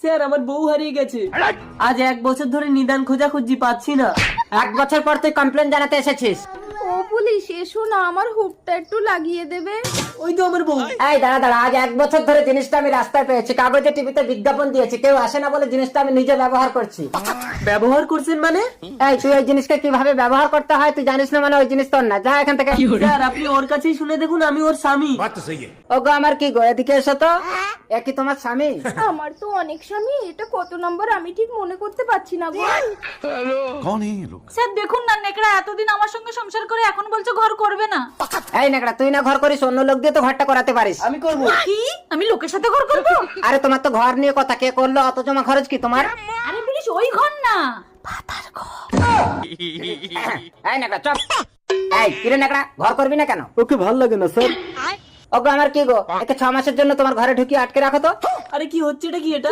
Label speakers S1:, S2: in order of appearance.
S1: Sir আমার বউ হারিয়ে গেছে। আজ 1 বছর ধরে নিদান খোঁজাখুঁজি পাচ্ছি না।
S2: 1 বছর পর তুই কমপ্লেন জানাতে এসেছিস?
S3: ও পুলিশ, এসো না, আমার হুকটা একটু লাগিয়ে দেবে।
S1: ওই তো আমার বউ।
S2: এই দাঁড়া দাঁড়া, আজ 1 বছর ধরে জিনিসটা আমি রাস্তায় পেয়েছি, কাগজে টিভিতে বিজ্ঞাপন দিয়েছি, কেউ আসে না বলে জিনিসটা আমি নিজে ব্যবহার করছি।
S1: ব্যবহার করছেন মানে?
S2: এই তুই ওই জিনিসকে কিভাবে ব্যবহার করতে হয় তুই জানিস না, মানে ওই জিনিস তোর না, যা এখান থেকে।
S1: স্যার আপনি ওর কাছেই শুনে দেখুন, আমি ওর স্বামী।
S2: ওগো আমার কি গো, এদিকে এসো তো। এ কি তোমার স্বামী?
S3: আমার তো অনেক স্বামী, এটা কত নম্বর আমি ঠিক মনে করতে পারছি না গো।
S4: कौन है ये लोग?
S5: স্যার দেখুন না, নেকড়া এতদিন আমার সঙ্গে সংসার করে এখন বলছে ঘর করবে না।
S2: এই নেকড়া, তুই না ঘর করিস, অন্য লোক দিয়ে তো ঘরটা করাতে পারিস।
S1: আমি করব।
S5: কি? আমি লোকের সাথে ঘর করবো?
S2: আরে তোমার তো ঘর নিয়ে কথা, কে করলো, অত জমা খরচ কি তোমার?
S5: আরে পুলিশ, ওই ঘর না।
S2: এই নেকড়া চপ। এই কিরে নেকড়া, ঘর করবি না কেন?
S1: ওকে ভাল লাগে না স্যার।
S2: ওগো আমার কি গো, একে 6 মাসের জন্য তোমার ঘরে ঢুকিয়ে আটকে রাখো তো।
S1: আরে কি হচ্ছে এটা কি এটা?